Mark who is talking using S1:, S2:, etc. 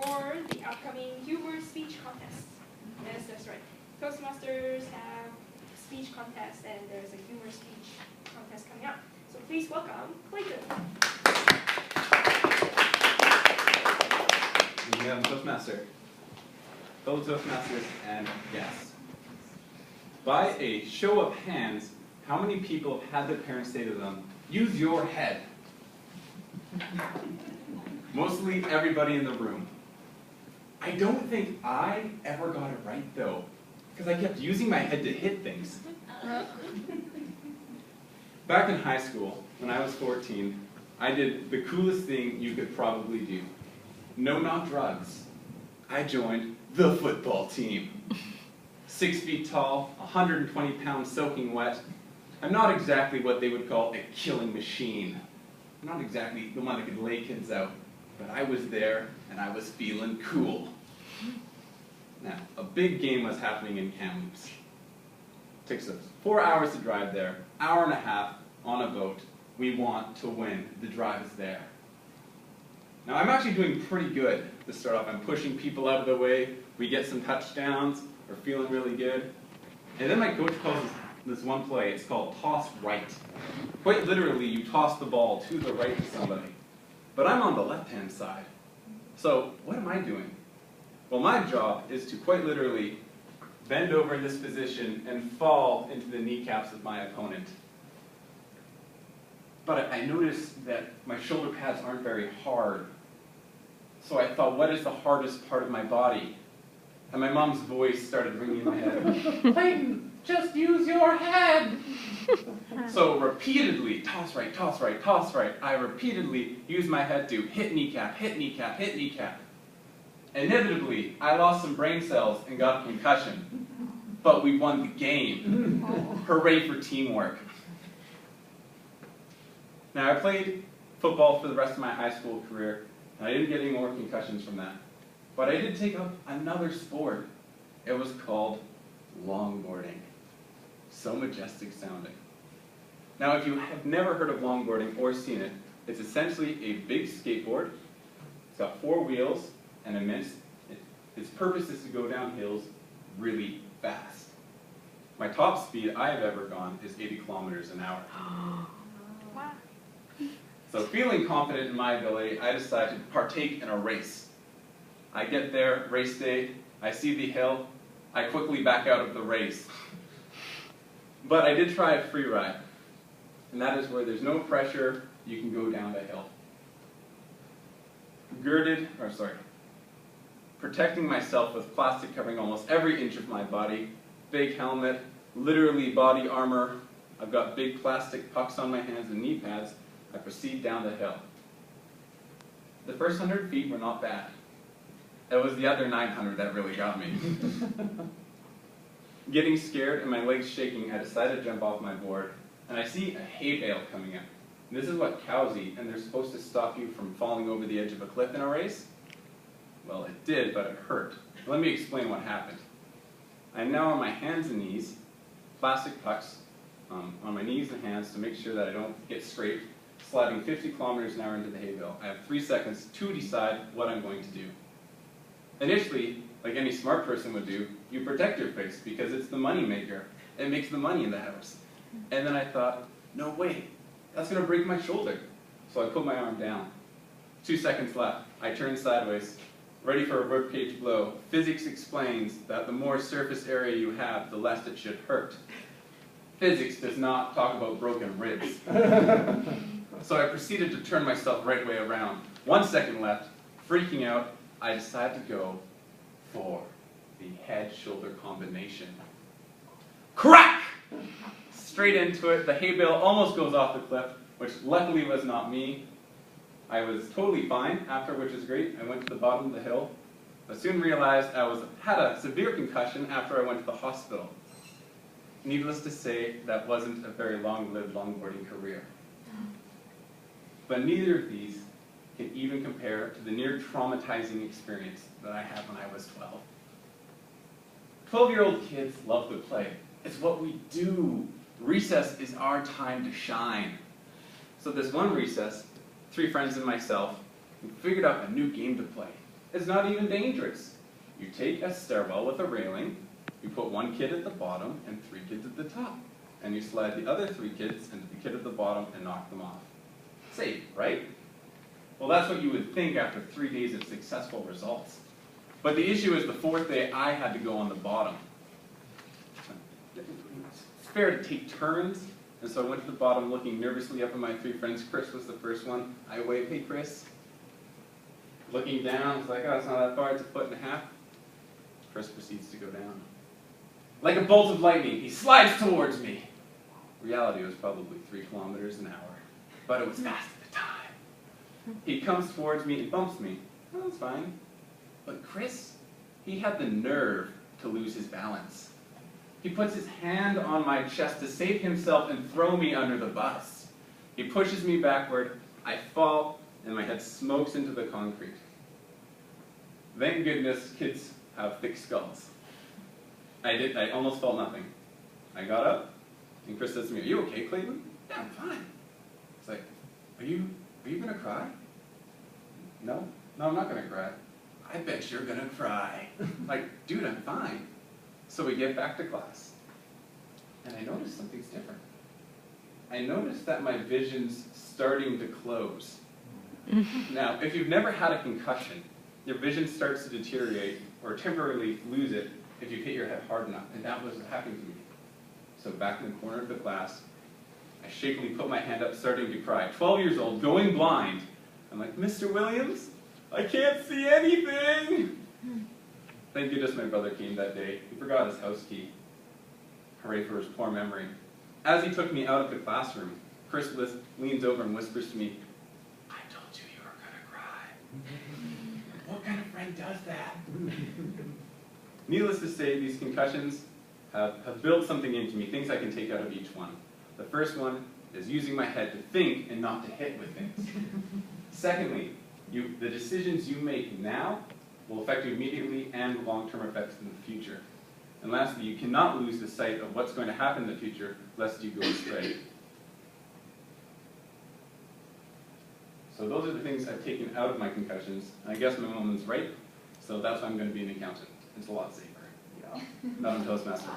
S1: for the upcoming humor speech contest. Yes, that's right. Toastmasters have speech contest, and there's a humor speech contest coming up. So please welcome Clayton.
S2: We have a Toastmaster, fellow Toastmasters, and guests. By a show of hands, how many people have had their parents say to them, "Use your head"? Mostly everybody in the room. I don't think I ever got it right though, because I kept using my head to hit things. Back in high school, when I was 14, I did the coolest thing you could probably do. No, not drugs. I joined the football team. 6 feet tall, 120 pounds soaking wet. I'm not exactly what they would call a killing machine. I'm not exactly the one that could lay kids out, but I was there and I was feeling cool. Now, a big game was happening in Kamloops. It takes us 4 hours to drive there, hour and a half on a boat. We want to win. The drive is there. Now, I'm actually doing pretty good to start off. I'm pushing people out of the way. We get some touchdowns. We're feeling really good. And then my coach calls this one play. It's called toss right. Quite literally, you toss the ball to the right to somebody. But I'm on the left-hand side. So what am I doing? Well, my job is to quite literally bend over in this position and fall into the kneecaps of my opponent. But I noticed that my shoulder pads aren't very hard. So I thought, what is the hardest part of my body? And my mom's voice started ringing in my head. Clayton, just use your head. So repeatedly, toss right, toss right, toss right. I repeatedly used my head to hit kneecap, hit kneecap, hit kneecap. Inevitably, I lost some brain cells and got a concussion. But we won the game. Hooray for teamwork. Now, I played football for the rest of my high school career, and I didn't get any more concussions from that. But I did take up another sport. It was called longboarding. So majestic sounding. Now, if you have never heard of longboarding or seen it, it's essentially a big skateboard. It's got 4 wheels and its purpose is to go down hills really fast. My top speed I've ever gone is 80 kilometers an hour.
S1: Wow.
S2: So feeling confident in my ability, I decided to partake in a race. I get there, race day, I see the hill, I quickly back out of the race. But I did try a free ride, and that is where there's no pressure, you can go down the hill. Protecting myself with plastic covering almost every inch of my body, big helmet, literally body armor, I've got big plastic pucks on my hands and knee pads, I proceed down the hill. The first 100 feet were not bad. It was the other 900 that really got me. Getting scared and my legs shaking, I decided to jump off my board, and I see a hay bale coming up. And this is what cows eat, and they're supposed to stop you from falling over the edge of a cliff in a race. Well, it did, but it hurt. Let me explain what happened. I'm now on my hands and knees, plastic pucks on my knees and hands to make sure that I don't get scraped, sliding 50 kilometers an hour into the hay bale. I have 3 seconds to decide what I'm going to do. Initially, like any smart person would do, you protect your face because it's the money maker. It makes the money in the house. And then I thought, no way, that's going to break my shoulder. So I put my arm down. 2 seconds left. I turn sideways, ready for a ribcage blow. Physics explains that the more surface area you have, the less it should hurt. Physics does not talk about broken ribs. So I proceeded to turn myself right way around. 1 second left. Freaking out, I decided to go for the head-shoulder combination. Crack! Straight into it. The hay bale almost goes off the cliff, which luckily was not me. I was totally fine, after which is great. I went to the bottom of the hill. I soon realized I had a severe concussion after I went to the hospital. Needless to say, that wasn't a very long-lived longboarding career. But neither of these can even compare to the near traumatizing experience that I had when I was 12. 12-year-old kids love to play. It's what we do. Recess is our time to shine. So this one recess, 3 friends and myself, we figured out a new game to play. is not even dangerous. You take a stairwell with a railing, you put one kid at the bottom and 3 kids at the top, and you slide the other 3 kids into the kid at the bottom and knock them off. Safe, right? Well, that's what you would think after 3 days of successful results. But the issue is the 4th day I had to go on the bottom. It's fair to take turns, and so I went to the bottom looking nervously up at my 3 friends. Chris was the first one. I waved, "Hey, Chris." Looking down, it's like, oh, it's not that far, it's 1.5 feet. Chris proceeds to go down. Like a bolt of lightning, he slides towards me. Reality was probably 3 kilometers an hour, but it was fast at the time. He comes towards me and bumps me. Oh, that's fine. But Chris, he had the nerve to lose his balance. He puts his hand on my chest to save himself and throw me under the bus. He pushes me backward, I fall, and my head smokes into the concrete. Thank goodness kids have thick skulls. I almost felt nothing. I got up, and Chris says to me, "Are you okay, Clayton?" "Yeah, I'm fine." It's like, are you gonna cry?" No, I'm not gonna cry." "I bet you're gonna cry." Like, dude, I'm fine. So we get back to class, and I noticed something's different. I noticed that my vision's starting to close. Now, if you've never had a concussion, your vision starts to deteriorate or temporarily lose it if you hit your head hard enough, and that was what happened to me. So back in the corner of the class, I shakily put my hand up, starting to cry. 12 years old, going blind. I'm like, "Mr. Williams, I can't see anything." Thank goodness my brother came that day. He forgot his house key. Hooray for his poor memory. As he took me out of the classroom, Chris leans over and whispers to me, "I told you you were gonna cry." What kind of friend does that? Needless to say, these concussions have built something into me, things I can take out of each one. The first one is using my head to think and not to hit with things. Secondly, the decisions you make now will affect you immediately and long-term effects in the future. And lastly, you cannot lose the sight of what's going to happen in the future lest you go astray. So those are the things I've taken out of my concussions. I guess my woman's right, so that's why I'm going to be an accountant. It's a lot safer. Yeah. Not a Toastmaster.